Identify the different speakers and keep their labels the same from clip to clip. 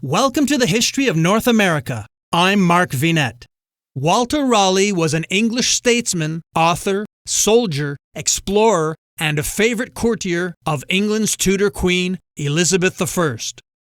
Speaker 1: Welcome to the History of North America. I'm Mark Vinette. Walter Raleigh was an English statesman, author, soldier, explorer, and a favorite courtier of England's Tudor Queen, Elizabeth I.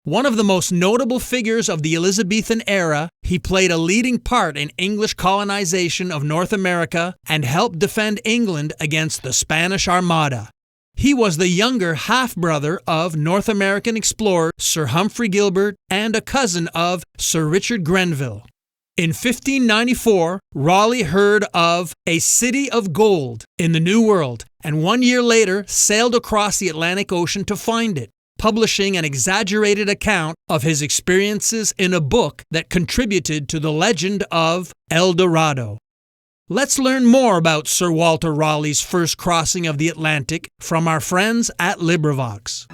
Speaker 1: One of the most notable figures of the Elizabethan era, he played a leading part in English colonization of North America and helped defend England against the Spanish Armada. He was the younger half-brother of North American explorer Sir Humphrey Gilbert and a cousin of Sir Richard Grenville. In 1594, Raleigh heard of a city of gold in the New World, and 1 year later sailed across the Atlantic Ocean to find it, publishing an exaggerated account of his experiences in a book that contributed to the legend of El Dorado. Let's learn more about Sir Walter Raleigh's first crossing of the Atlantic from our friends at LibriVox.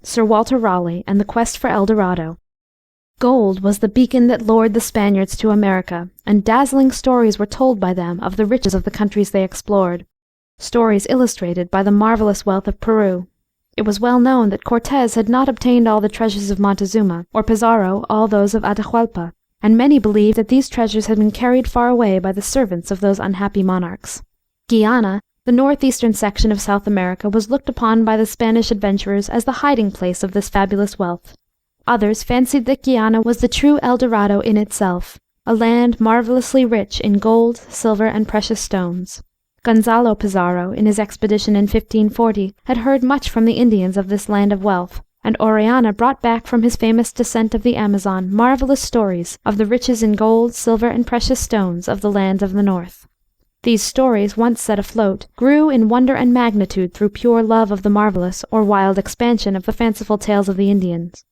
Speaker 2: Sir Walter Raleigh and the Quest for El Dorado. Gold was the beacon that lured the Spaniards to America, and dazzling stories were told by them of the riches of the countries they explored. Stories illustrated by the marvelous wealth of Peru. It was well known that Cortez had not obtained all the treasures of Montezuma, or Pizarro all those of Atahualpa, and many believed that these treasures had been carried far away by the servants of those unhappy monarchs. Guiana, the northeastern section of South America, was looked upon by the Spanish adventurers as the hiding place of this fabulous wealth. Others fancied that Guiana was the true El Dorado in itself, a land marvelously rich in gold, silver, and precious stones. Gonzalo Pizarro, in his expedition in 1540, had heard much from the Indians of this land of wealth, and Orellana brought back from his famous descent of the Amazon marvelous stories of the riches in gold, silver, and precious stones of the lands of the north. These stories, once set afloat, grew in wonder and magnitude through pure love of the marvelous or wild expansion of the fanciful tales of the Indians.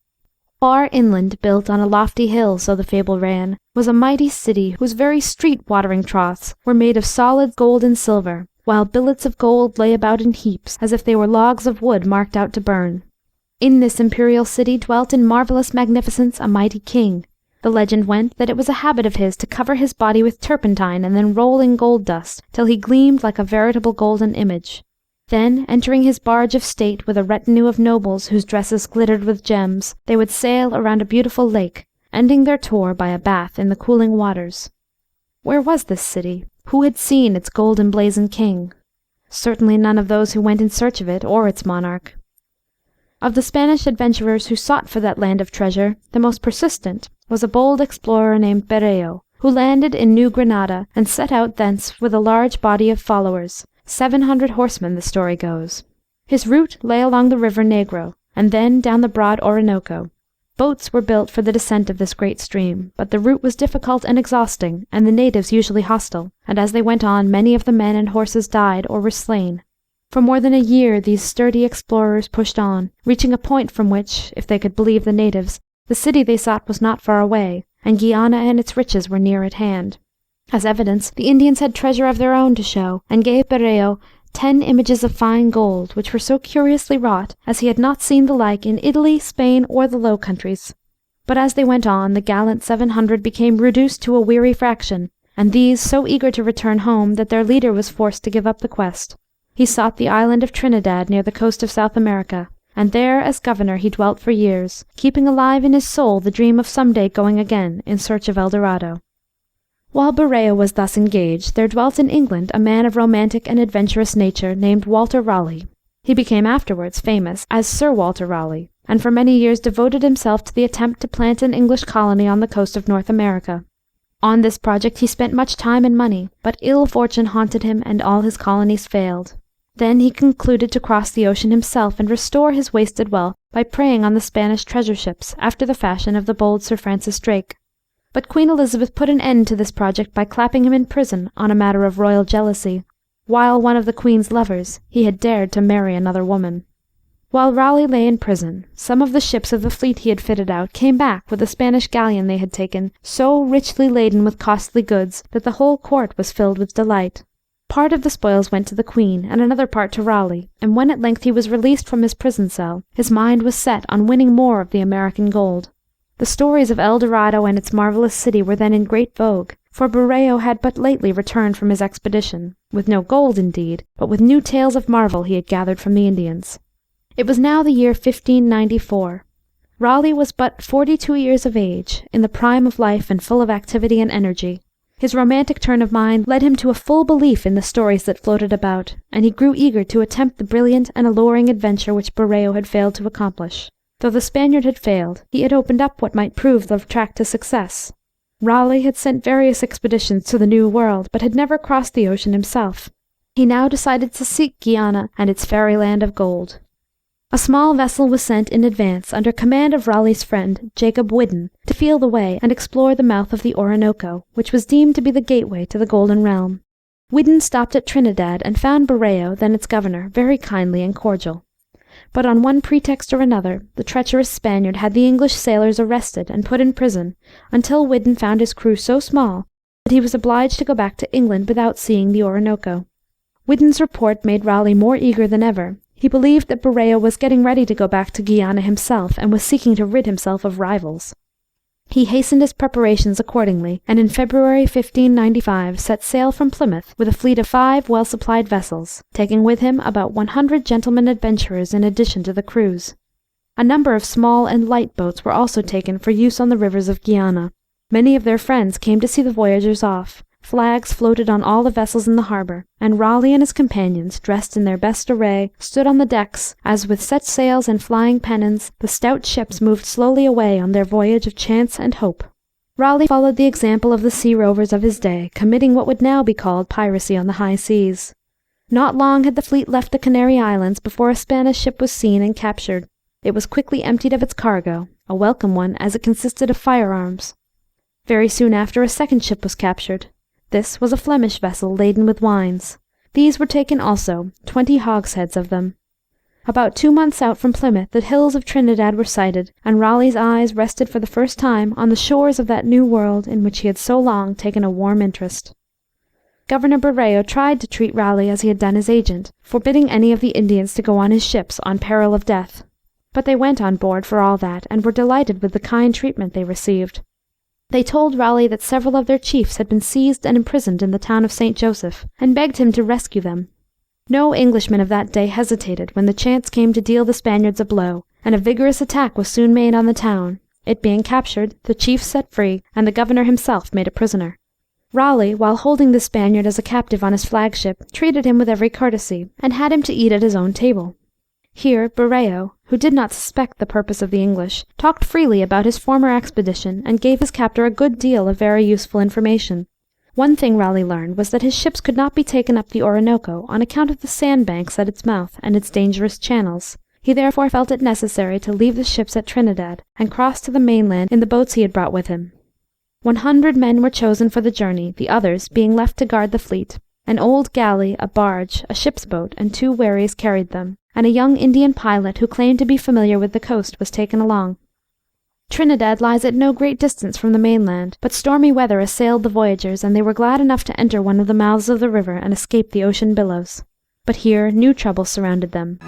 Speaker 2: Far inland, built on a lofty hill, so the fable ran, was a mighty city whose very street-watering troughs were made of solid gold and silver, while billets of gold lay about in heaps, as if they were logs of wood marked out to burn. In this imperial city dwelt in marvelous magnificence a mighty king. The legend went that it was a habit of his to cover his body with turpentine and then roll in gold dust till he gleamed like a veritable golden image. Then, entering his barge of state with a retinue of nobles whose dresses glittered with gems, they would sail around a beautiful lake, ending their tour by a bath in the cooling waters. Where was this city? Who had seen its gold-emblazoned king? Certainly none of those who went in search of it or its monarch. Of the Spanish adventurers who sought for that land of treasure, the most persistent was a bold explorer named Berreo, who landed in New Granada and set out thence with a large body of followers, 700 horsemen, the story goes. His route lay along the river Negro, and then down the broad Orinoco. Boats were built for the descent of this great stream, but the route was difficult and exhausting, and the natives usually hostile, and as they went on many of the men and horses died or were slain. For more than a year these sturdy explorers pushed on, reaching a point from which, if they could believe the natives, the city they sought was not far away, and Guiana and its riches were near at hand. As evidence, the Indians had treasure of their own to show, and gave Berreo 10 images of fine gold, which were so curiously wrought as he had not seen the like in Italy, Spain, or the Low Countries. But as they went on, the gallant 700 became reduced to a weary fraction, and these so eager to return home that their leader was forced to give up the quest. He sought the island of Trinidad near the coast of South America, and there as governor he dwelt for years, keeping alive in his soul the dream of some day going again in search of El Dorado. While Berreo was thus engaged, there dwelt in England a man of romantic and adventurous nature named Walter Raleigh. He became afterwards famous as Sir Walter Raleigh, and for many years devoted himself to the attempt to plant an English colony on the coast of North America. On this project he spent much time and money, but ill fortune haunted him and all his colonies failed. Then he concluded to cross the ocean himself and restore his wasted wealth by preying on the Spanish treasure ships, after the fashion of the bold Sir Francis Drake. But Queen Elizabeth put an end to this project by clapping him in prison on a matter of royal jealousy. While one of the Queen's lovers, he had dared to marry another woman. While Raleigh lay in prison, some of the ships of the fleet he had fitted out came back with a Spanish galleon they had taken, so richly laden with costly goods that the whole court was filled with delight. Part of the spoils went to the Queen, and another part to Raleigh, and when at length he was released from his prison cell, his mind was set on winning more of the American gold. The stories of El Dorado and its marvelous city were then in great vogue, for Berreo had but lately returned from his expedition, with no gold indeed, but with new tales of marvel he had gathered from the Indians. It was now the year 1594. Raleigh was but 42 years of age, in the prime of life and full of activity and energy. His romantic turn of mind led him to a full belief in the stories that floated about, and he grew eager to attempt the brilliant and alluring adventure which Berreo had failed to accomplish. Though the Spaniard had failed, he had opened up what might prove the track to success. Raleigh had sent various expeditions to the New World, but had never crossed the ocean himself. He now decided to seek Guiana and its fairyland of gold. A small vessel was sent in advance under command of Raleigh's friend, Jacob Whiddon, to feel the way and explore the mouth of the Orinoco, which was deemed to be the gateway to the Golden Realm. Whiddon stopped at Trinidad and found Berreo, then its governor, very kindly and cordial. But on one pretext or another, the treacherous Spaniard had the English sailors arrested and put in prison, until Whiddon found his crew so small that he was obliged to go back to England without seeing the Orinoco. Whiddon's report made Raleigh more eager than ever. He believed that Berreo was getting ready to go back to Guiana himself, and was seeking to rid himself of rivals. He hastened his preparations accordingly, and in February 1595 set sail from Plymouth with a fleet of 5 well-supplied vessels, taking with him about 100 gentlemen adventurers in addition to the crews. A number of small and light boats were also taken for use on the rivers of Guiana. Many of their friends came to see the voyagers off. Flags floated on all the vessels in the harbour, and Raleigh and his companions, dressed in their best array, stood on the decks, as with set sails and flying pennons the stout ships moved slowly away on their voyage of chance and hope. Raleigh followed the example of the sea rovers of his day, committing what would now be called piracy on the high seas. Not long had the fleet left the Canary Islands before a Spanish ship was seen and captured. It was quickly emptied of its cargo, a welcome one, as it consisted of firearms. Very soon after a second ship was captured. This was a Flemish vessel laden with wines. These were taken also, 20 hogsheads of them. About 2 months out from Plymouth the hills of Trinidad were sighted, and Raleigh's eyes rested for the first time on the shores of that new world in which he had so long taken a warm interest. Governor Berreo tried to treat Raleigh as he had done his agent, forbidding any of the Indians to go on his ships on peril of death. But they went on board for all that, and were delighted with the kind treatment they received. They told Raleigh that several of their chiefs had been seized and imprisoned in the town of St. Joseph, and begged him to rescue them. No Englishman of that day hesitated when the chance came to deal the Spaniards a blow, and a vigorous attack was soon made on the town. It being captured, the chiefs set free, and the governor himself made a prisoner. Raleigh, while holding the Spaniard as a captive on his flagship, treated him with every courtesy, and had him to eat at his own table. Here Berreo, who did not suspect the purpose of the English, talked freely about his former expedition, and gave his captor a good deal of very useful information. One thing Raleigh learned was that his ships could not be taken up the Orinoco on account of the sandbanks at its mouth and its dangerous channels. He therefore felt it necessary to leave the ships at Trinidad, and cross to the mainland in the boats he had brought with him. 100 men were chosen for the journey, the others being left to guard the fleet. An old galley, a barge, a ship's boat, and 2 wherries carried them, and a young Indian pilot who claimed to be familiar with the coast was taken along. Trinidad lies at no great distance from the mainland, but stormy weather assailed the voyagers, and they were glad enough to enter one of the mouths of the river and escape the ocean billows. But here new troubles surrounded them.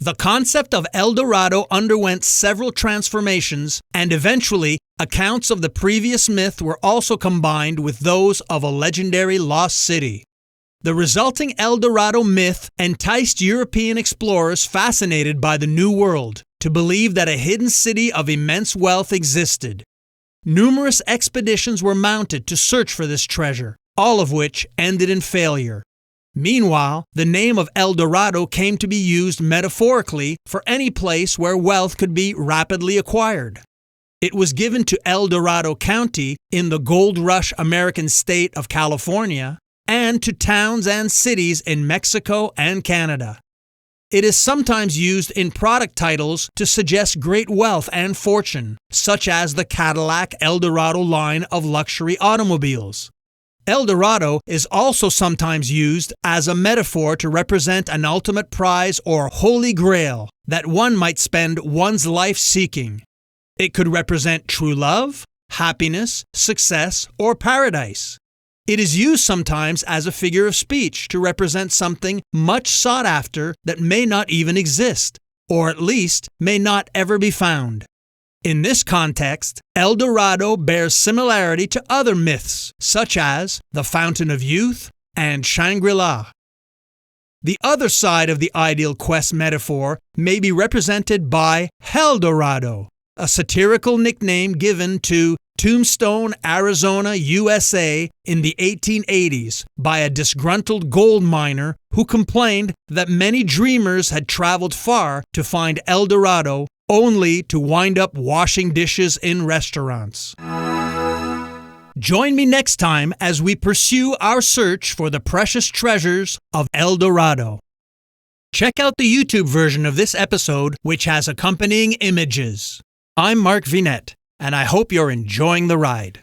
Speaker 1: The concept of El Dorado underwent several transformations, and eventually accounts of the previous myth were also combined with those of a legendary lost city. The resulting El Dorado myth enticed European explorers fascinated by the New World to believe that a hidden city of immense wealth existed. Numerous expeditions were mounted to search for this treasure, all of which ended in failure. Meanwhile, the name of El Dorado came to be used metaphorically for any place where wealth could be rapidly acquired. It was given to El Dorado County in the gold rush American state of California, and to towns and cities in Mexico and Canada. It is sometimes used in product titles to suggest great wealth and fortune, such as the Cadillac El Dorado line of luxury automobiles. El Dorado is also sometimes used as a metaphor to represent an ultimate prize or holy grail that one might spend one's life seeking. It could represent true love, happiness, success, or paradise. It is used sometimes as a figure of speech to represent something much sought after that may not even exist, or at least may not ever be found. In this context, El Dorado bears similarity to other myths, such as the Fountain of Youth and Shangri-La. The other side of the ideal quest metaphor may be represented by Hell Dorado, a satirical nickname given to Tombstone, Arizona, USA in the 1880s by a disgruntled gold miner who complained that many dreamers had traveled far to find El Dorado only to wind up washing dishes in restaurants. Join me next time as we pursue our search for the precious treasures of El Dorado. Check out the YouTube version of this episode, which has accompanying images. I'm Mark Vinette, and I hope you're enjoying the ride.